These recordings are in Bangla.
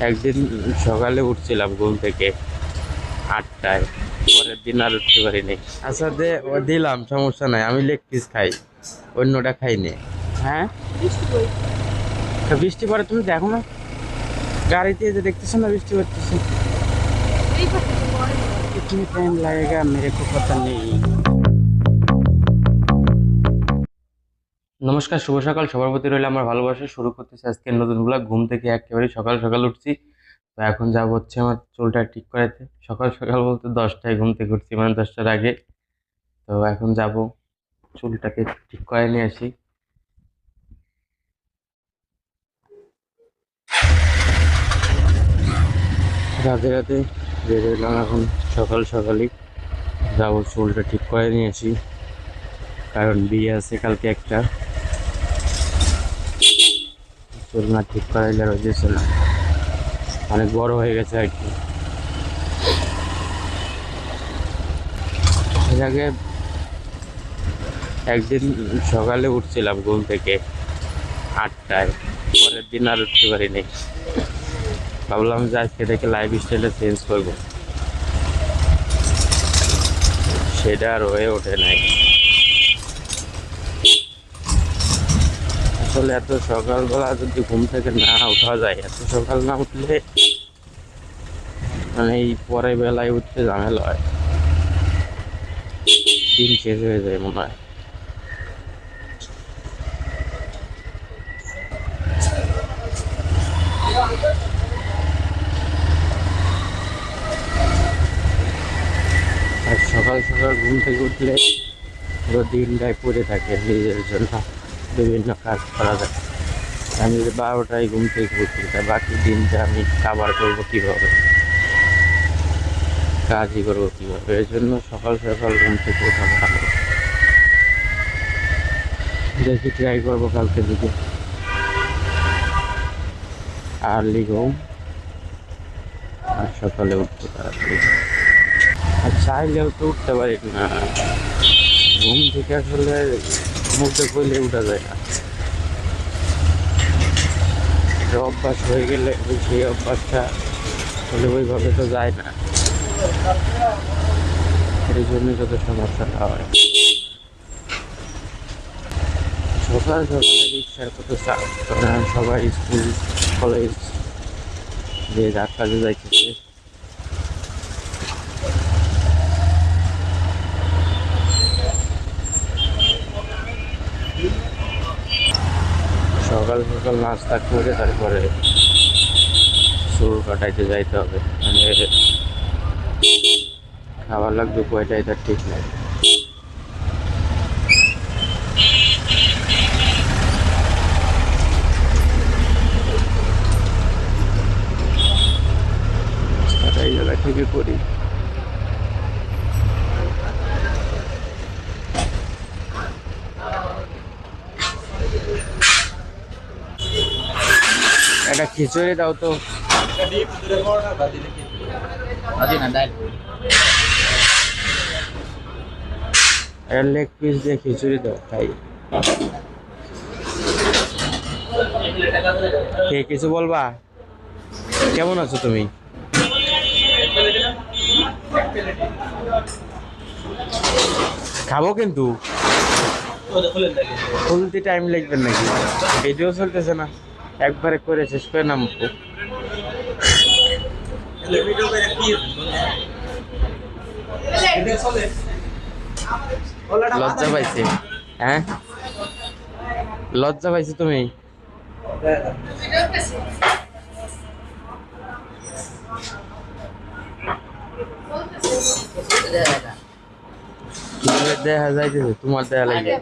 একদিন সকালে উঠছিলাম ঘুম থেকে 8টায়, পরের দিন আর উঠতে পারিনি। আচ্ছা দিলাম, সমস্যা নাই, আমি লেগ পিস খাই, অন্যটা খাইনি। হ্যাঁ, বৃষ্টি পরে তুমি দেখো না, গাড়িতে যে দেখতেছো না বৃষ্টি পড়তেছে। कितनी टाइम लगेगा मेरे को पता नहीं। নমস্কার, শুভ সকাল, সবার প্রতি রইল আমার ভালোবাসা। শুরু করতেছি আজকের নতুন ব্লগ। ঘুম থেকে একেবারে সকাল সকাল উঠছি। তো এখন যাব হচ্ছে আমার চুলটা ঠিক করাতে। সকাল সকাল বলতে 10টায় ঘুম থেকে উঠছি, মানে 10টার আগে। তো এখন যাব চুলটাকে ঠিক করে নিয়ে আসি। রাতে রাতে বের হলাম, এখন সকাল সকালই যাবো চুলটা ঠিক করে নিয়ে আসি, কারণ বিয়ে আছে কালকে একটা। চুল না ঠিক করাইলে রয়েছে না, অনেক বড় হয়ে গেছে আর কি। এর আগে একদিন সকালে উঠছিলাম ঘুম থেকে 8টায়, পরের দিন আর উঠতে পারিনি। ভাবলাম যে আজকে থেকে লাইফ স্টাইলটা চেঞ্জ করবো, সেটা আর হয়ে ওঠে নাই। আসলে এত সকালবেলা যদি ঘুম থেকে না ওঠা যায়, এত সকাল না উঠলে মানে এই পরের বেলায় উঠতে ঝামেলা হয়, দিন শেষ হয়ে যায় মনে হয়। আর সকাল সকাল ঘুম থেকে উঠলে পুরো দিনটাই পড়ে থাকে, নিজের জন্য বিভিন্ন কাজ করা যায়। আমি যদি 12টায় ঘুম থেকে উঠি, তা বাকি দিনটা আমি কাভার করবো কীভাবে, কাজই করবো কীভাবে? এর জন্য সকাল সকাল ঘুম থেকে ওঠা ভালো। দেখি, ট্রাই করবো কালকে দিকে আর্লি ঘুম, আর সকালে উঠতে তাড়াতাড়ি। আর চাইলেও তো উঠতে পারি না, ঘুম থেকে আসলে মুখে করলে উঠা যায় না। অভ্যাস হয়ে গেলে সেই অভ্যাসটা আসলে ওইভাবে তো যায় না, এই জন্য যত সমস্যাটা হয়। সকাল সকালে রিক্সার কত চাপ, কারণ সবাই স্কুল কলেজ যে যার কাজে যাইতেছে। সকাল সকাল নাস্তা করে তারপরে চুল কাটাইতে যাইতে হবে, মানে খাবার লাগবে কয়টায় তার ঠিক নাই। নাস্তাটা এই জায়গা থেকে করি। একটা খিচুড়ি দাও তো। একটা লেগ পিস দিয়ে খিচুড়ি দাও, খাই। কে কিছু বলবা? কেমন আছো তুমি? খাবো কিন্তু খুলতে টাইম লাগবে নাকি? ভিডিও চলতেছে না, একবারে করে শেষ করে নামবো। লজ্জা পাইছে? হ্যাঁ, লজ্জা পাইছো তুমি? দেখা যাইতেছে তোমার দেখা লাগে।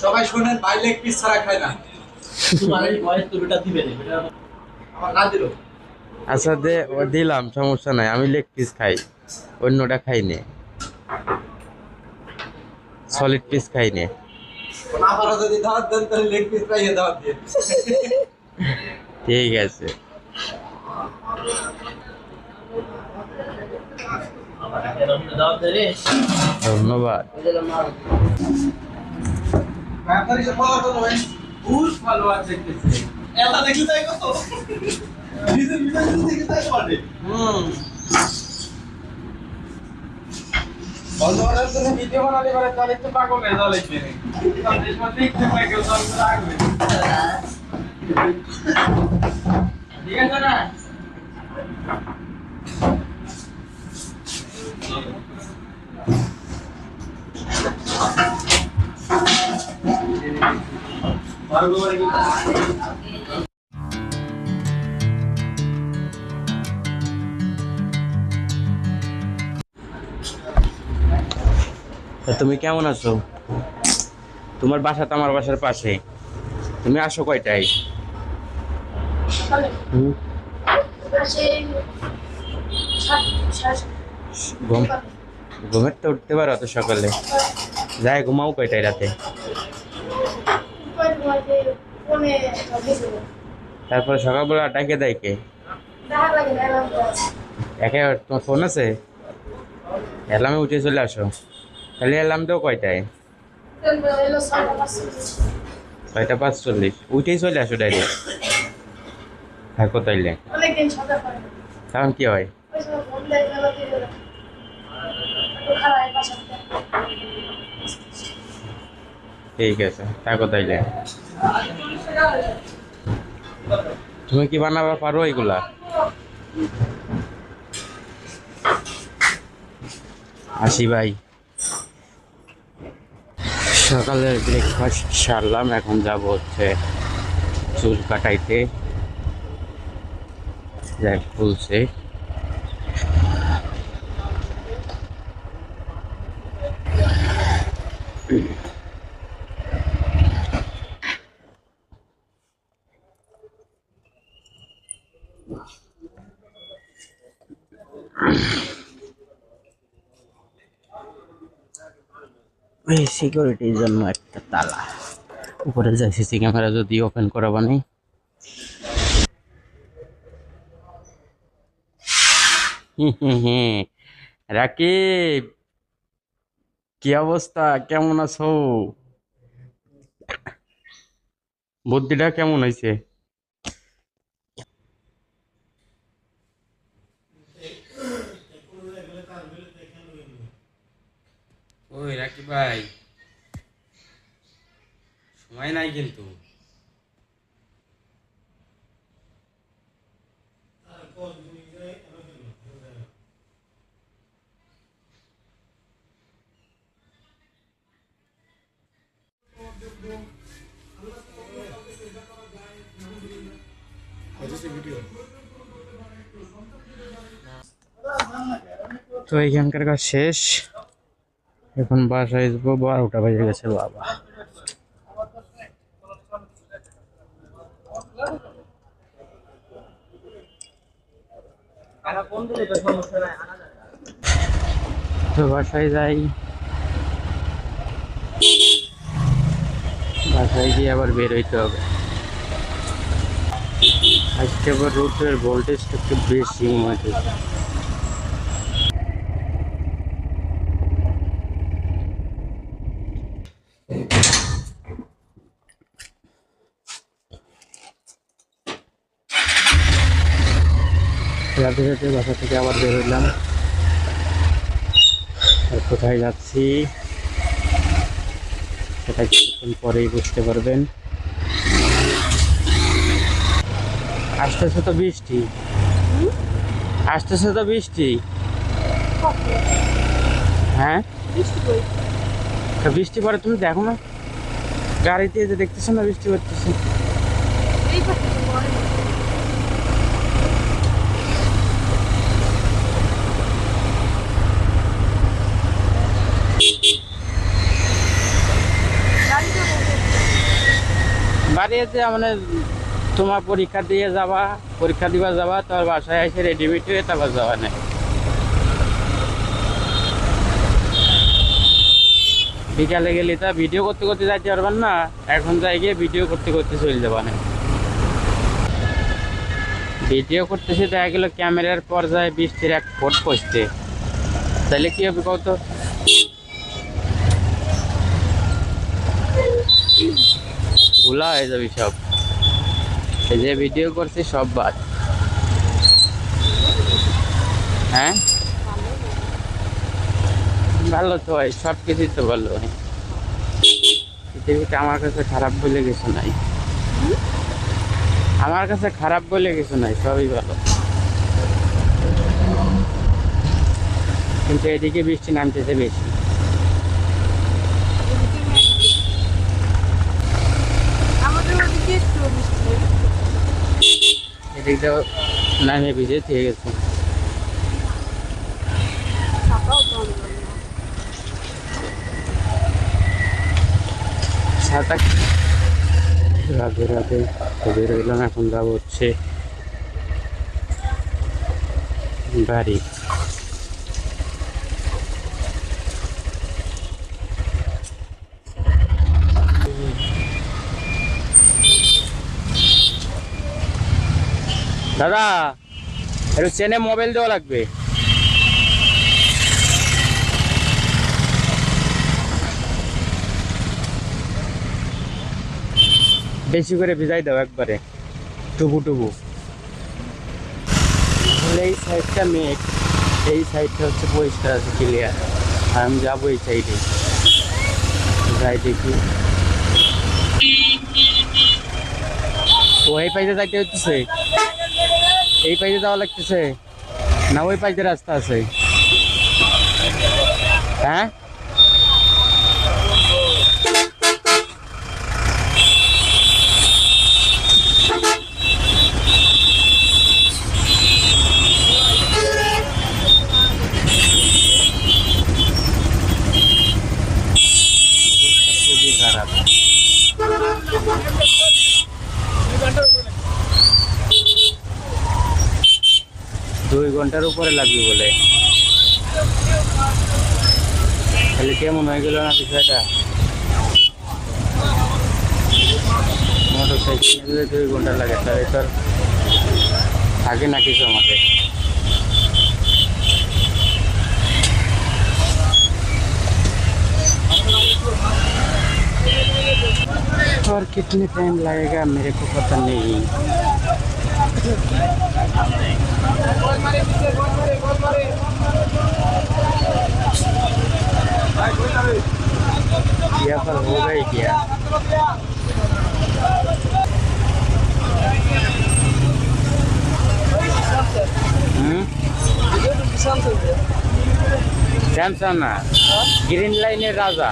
সবাই শুনেন, ভাই লেগ পিস ছাড়া খায় না। আচ্ছা দিলাম, সমস্যা নাই, আমি লেগ পিস খাই, অন্যটা খাইনি, সলিড পিস খাইনি। আপনারা যদি দাওয়াত দেন তাহলে লেগ পিস পাইয়ে দাওয়াত দিয়ে। ঠিক আছে। ধন্যবাদ। ব্যাপারে সে বলা তো ভাই ভুল ভালো আছে দেখতেছে। এটা দেখলে তাই কত ডিজেল ডিজেল দিকে তাই পারে বন্ধুরা তুমি ভিডিও বানালে পরে তাহলে একটু পাগল হয়ে যাবে তাহলে দেশ মধ্যে একটু পাগল লাগবে ঠিক আছে না তা তুমি কেমন আছো? তোমার বাসা তো আমার বাসার পাশে। তুমি আসো কয়টায়? হুম, ঘুম ঘুমের তো উঠতে পারো অত সকালে? যাই ঘুমাও কয়টায় রাতে? তারপরে সকালবেলা ডাকে দেয় কে? একে তোমার ফোন আছে? অ্যালার্মে উঠে চলে আসো। তাহলে অ্যালার্ম দাও কয়টায়? 6:45। উঠেই চলে আসো ডাইরেক্ট। থাকো তাইলে। কারণ কি হয়? ঠিক আছে, থাকো তাইলে। তুমি কি বানাবা পারো এগুলা? আসি ভাই। সকালের ব্রেকফাস্ট সারলাম, এখন যাব হচ্ছে চুল কাটাইতে। যাই খুলছে। ওই সিকিউরিটির জন্য একটা তালা। উপরে যাই, সিসি ক্যামেরা যদি ওপেন করা বানি। রাকিব, কি অবস্থা? কেমন আছো? বুদ্ধিটা কেমন হয়েছে? ওই রাকিব ভাই, সময় নাই কিন্তু। তো এখানকার কাজ শেষ, এখন বাসায় যাবো। 12টা বেজে গেছে বাবা। তো বাসায় যাই, বাসায় গিয়ে আবার বের হইতে হবে। আজকে আবার রোডের ভোল্টেজটা একটু বেশি মনে হচ্ছে। রাতে রাতে বাসা থেকে আবার বের হইলাম। আর কোথায় যাচ্ছি সেটা কিছুক্ষণ পরেই বুঝতে পারবেন। আসতেছে তো বৃষ্টি, আসতেছে তো বৃষ্টি। হ্যাঁ, তা বৃষ্টি পরে তুমি দেখো না, গাড়িতে যে দেখতেছো না বৃষ্টি পড়তেছে। বাড়িতে মানে তোমার পরীক্ষা দিয়ে যাবা, পরীক্ষা দিবা যাবা, তোমার বাসায় এসে রেডিমেড হয়ে তারপর যাওয়া নেই। বিকালে গেলে তা ভিডিও করতে করতে যাইতে পারবেন না, এখন যাই গিয়ে ভিডিও করতে করতে চলে যাবা না। ভিডিও করতেছে দেখা গেল ক্যামেরার পর্যায়ে বৃষ্টির 1 ফুট পড়ছে, তাহলে কি হবে কত? ভুলা হয়ে যাবে সব। এই যে ভিডিও করছি সব বাদ। হ্যাঁ, ভালো তো হয়, সব কিছুই তো ভালো হয় পৃথিবীতে। আমার কাছে খারাপ বলে কিছু নাই, আমার কাছে খারাপ বলে কিছু নাই, সবই ভালো। কিন্তু এদিকে বৃষ্টি নামতেছে বেশি। আমাদের ওদিকে একটু বৃষ্টি নেই। এদিকটাও নামে ভিজে থেকে গেছে। ছাতাও তো আনলাম না। সাত রাতে রাতে বের হইলাম, এখন যাবো হচ্ছে বাড়ি। দাদা, একটু চেনে মোবাইল দেওয়া লাগবে। বেশি করে ভিজাই দাও একবারে, টুবু টুবু। তাহলে এই সাইডটা মেঘ, এই সাইডটা হচ্ছে পরিষ্কার আছে, ক্লিয়ার। আর আমি যাবো এই সাইডে, যাই দেখি। ও এই পাইতে যাইতে হচ্ছে, এই পাইতে যাওয়া লাগতেছে না, ওই পাইতে রাস্তা আছে? হ্যাঁ, 2 ঘন্টার উপরে লাগবে বলে। তাহলে কেমন হয়ে গেল না বিষয়টা? মোটর সাইকেলে 2 ঘন্টা লাগে, তাহলে তো আর থাকে না কিছু আমাদের। और कितने टाइम लगेगा मेरे को पता नहीं। यहाँ पर होगा ही क्या? सैमसंग ना ग्रीन लाइনের রাজা।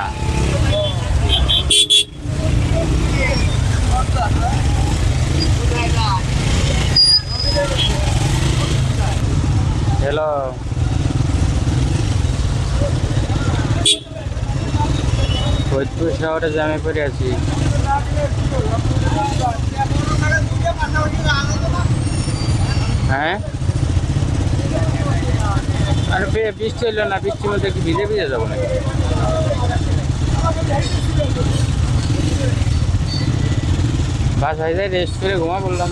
হ্যালো, ফরিদপুর শহরে জামে পড়ে আছি। হ্যাঁ, আর বৃষ্টি হইলো না, বৃষ্টির মধ্যে কি ভিজে ভিজে যাবো নাকি? বাসায় যাই রেস্ট করে ঘুমা বললাম।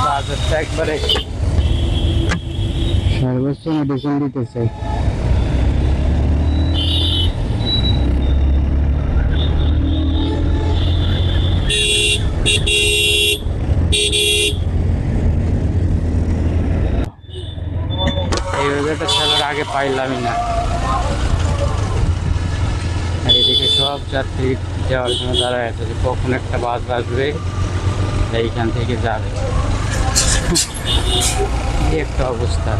বাজারটা একবারে সর্বোচ্চ মেডিসিন দিতেছে। এই ওয়েদারটা ছাড়ার আগে পাইলামই না। আর এদিকে সব যাত্রী যাওয়ার জন্য দাঁড়ায় আছে যে কখন একটা বাস বাসবে, এইখান থেকে যাবে। এই একটা অবস্থা।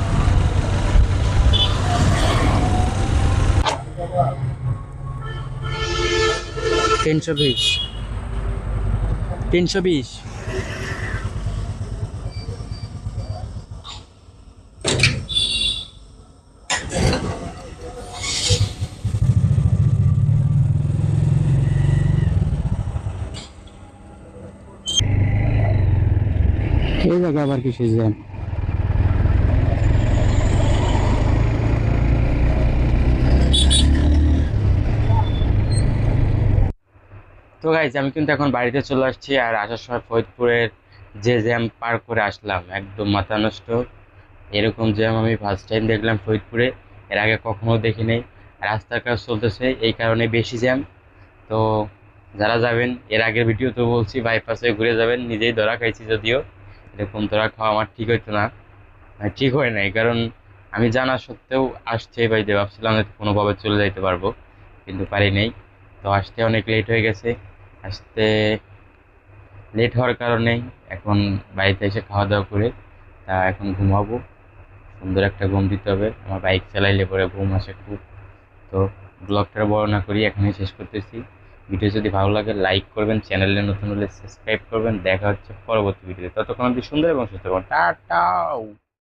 তিনশো 320। এই জায়গা আবার কিসের জ্যাম? তো গাইজ আমি কিন্তু এখন বাড়িতে চলে আসছি, আর আসার সময় ফরিদপুরের যে জ্যাম পার করে আসলাম, একদম মাথা নষ্ট। এরকম জ্যাম আমি ফার্স্ট টাইম দেখলাম ফরিদপুরে, এর আগে কখনো দেখি নাই। রাস্তার কাজ চলতেছে, এই কারণে বেশি জ্যাম। তো যারা যাবেন, এর আগের ভিডিও তো বলছি বাইপাসে ঘুরে যাবেন, নিজেই ধরা খাইছি যদিও, এরকম ধরা খাওয়া আমার ঠিক হইতো না, মানে ঠিক হয় নাই, কারণ আমি জানা সত্ত্বেও আসছে বাইতে ভাবছিলাম যে কোনোভাবে চলে যাইতে পারবো, কিন্তু পারি নাই। তো আসতে অনেক লেট হয়ে গেছে। আসতে লেট হওয়ার কারণে এখন বাড়িতে এসে খাওয়া দাওয়া করে এখন ঘুমাবো। সুন্দর একটা ঘুম দিতে হবে, আমার বাইক চালাইলে পরে ঘুম আসে খুব। তো ব্লগটা বড় না করি, এখানেই শেষ করতেছি। ভিডিও যদি ভালো লাগে লাইক করবেন, চ্যানেলে নতুন হলে সাবস্ক্রাইব করবেন। দেখা হচ্ছে পরবর্তী ভিডিওতে, ততক্ষণ অবধি সুন্দর এবং সুস্থ থাকুন। টাটা।